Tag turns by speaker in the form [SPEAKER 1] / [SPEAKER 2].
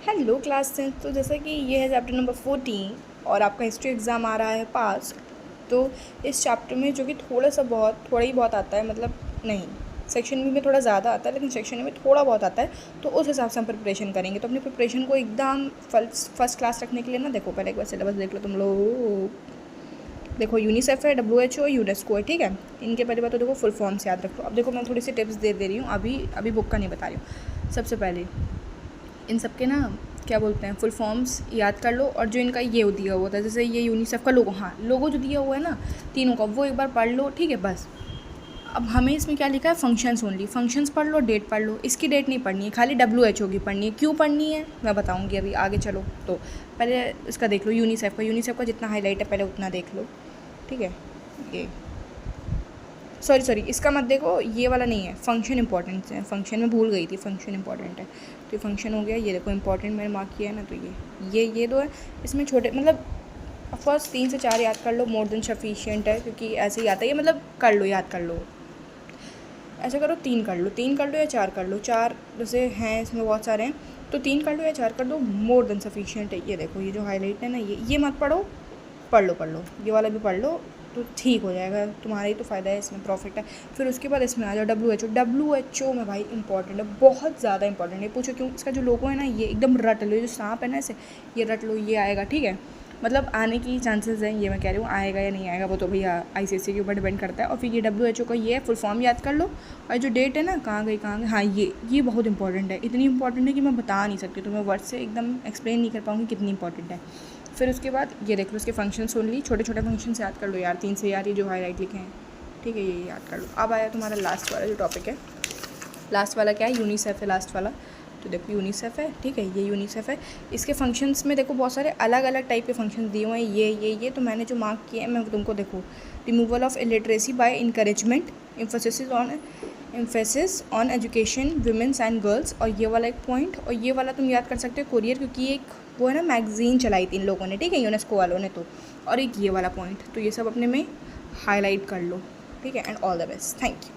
[SPEAKER 1] Hello class 10। तो जैसा कि ये है चैप्टर नंबर 14 और आपका हिस्ट्री एग्ज़ाम आ रहा है पास। तो इस चैप्टर में जो कि थोड़ा ही बहुत आता है, मतलब नहीं, सेक्शन बी में थोड़ा ज़्यादा आता है लेकिन सेक्शन ए में थोड़ा बहुत आता है। तो उस हिसाब से हम प्रिपरेशन करेंगे। तो अपनी प्रिपरेशन को एकदम फर्स्ट क्लास रखने के लिए ना, देखो पहले एक बार सिलेबस देख लो तुम लोग। देखो यूनिसेफ है, WHO, यूनेस्को है, ठीक है। इनके पहले बात तो देखो फुल फॉर्म्स याद रखो। अब देखो मैं थोड़ी सी टिप्स दे रही हूँ, अभी बुक का नहीं बता रही हूँ। सबसे पहले इन सब के ना क्या बोलते हैं, फुल फॉर्म्स याद कर लो। और जो इनका ये दिया हुआ था, जैसे ये यूनिसेफ का लोगो, हाँ लोगो जो दिया हुआ है ना तीनों का, वो एक बार पढ़ लो, ठीक है बस। अब हमें इसमें क्या लिखा है, फंक्शंस ओनली। फंक्शंस पढ़ लो, डेट पढ़ लो। इसकी डेट नहीं पढ़नी है, खाली WHO की पढ़नी है। क्यों पढ़नी है मैं बताऊँगी अभी आगे, चलो। तो पहले इसका देख लो, यूनिसेफ का जितना हाईलाइट है पहले उतना देख लो, ठीक है। ये सॉरी इसका मत देखो, ये वाला नहीं है। फंक्शन इंपॉर्टेंट है, फंक्शन में भूल गई थी, फंक्शन इंपॉर्टेंट है। तो ये फंक्शन हो गया, ये देखो इंपॉर्टेंट मैंने मार्क किया है ना। तो ये दो है। इसमें छोटे मतलब फर्स्ट 3 से 4 याद कर लो, मोर देन सफिशिएंट है, क्योंकि ऐसे ही आता है ये, मतलब कर लो, याद कर लो। ऐसा करो 3 कर लो, 3 कर लो या 4 कर लो। 4 जैसे हैं इसमें बहुत सारे हैं, तो 3 कर लो या 4 कर दो, मोर देन सफिशिएंट है। ये देखो, ये जो हाईलाइट है ना, ये मत पढ़ो, पढ़ लो, ये वाला भी पढ़ लो, तो ठीक हो जाएगा। तुम्हारा ही तो फ़ायदा है, इसमें प्रॉफिट है। फिर उसके बाद इसमें आ जाओ WHO में भाई इंपॉर्टेंट है, बहुत ज़्यादा इंपॉर्टेंट है। पूछो क्यों? इसका जो लोगो है ना, ये एकदम रट लो, जो सांप है ना ऐसे, ये रट लो, ये आएगा, ठीक है। मतलब आने की चांसेस हैं, ये मैं कह रही हूँ। आएगा या नहीं आएगा वो तो भैया ICSE के ऊपर डिपेंड करता है। और फिर ये WHO का ये है, फुल फॉर्म याद कर लो। और जो डेट है ना, कहाँ गई, हाँ ये बहुत इंपॉर्टेंट है। इतनी इंपॉर्टेंट है कि मैं बता नहीं सकती, तो मैं वर्ड से एकदम एक्सप्लेन नहीं कर पाऊँगी कितनी इंपॉर्टेंट है। फिर उसके बाद ये देख लो, इसके फंक्शंस ओनली, छोटे छोटे फंक्शंस याद कर लो यार, 3 से यार, ये जो हाईलाइट लिखे हैं, ठीक है, ये याद कर लो। अब आया तुम्हारा लास्ट वाला जो टॉपिक है। लास्ट वाला क्या है? यूनिसेफ है लास्ट वाला। तो देखो यूनिसेफ है, ठीक है, ये यूनिसेफ है। इसके फंक्शंस में देखो बहुत सारे अलग अलग टाइप के फंक्शंस दिए हुए हैं। ये तो मैंने जो मार्क किए हैं मैं तुमको देखो, removal of illiteracy by encouragement, emphasis on education women's and girls. और ये वाला एक पॉइंट, और ये वाला तुम याद कर सकते हो, कोरियर, क्योंकि एक वो है ना मैगजीन चलाई थी इन लोगों ने, ठीक है, यूनेस्को वालों ने। तो और एक ये वाला पॉइंट, तो ये सब अपने में हाईलाइट कर लो, ठीक है। And all the best, thank you.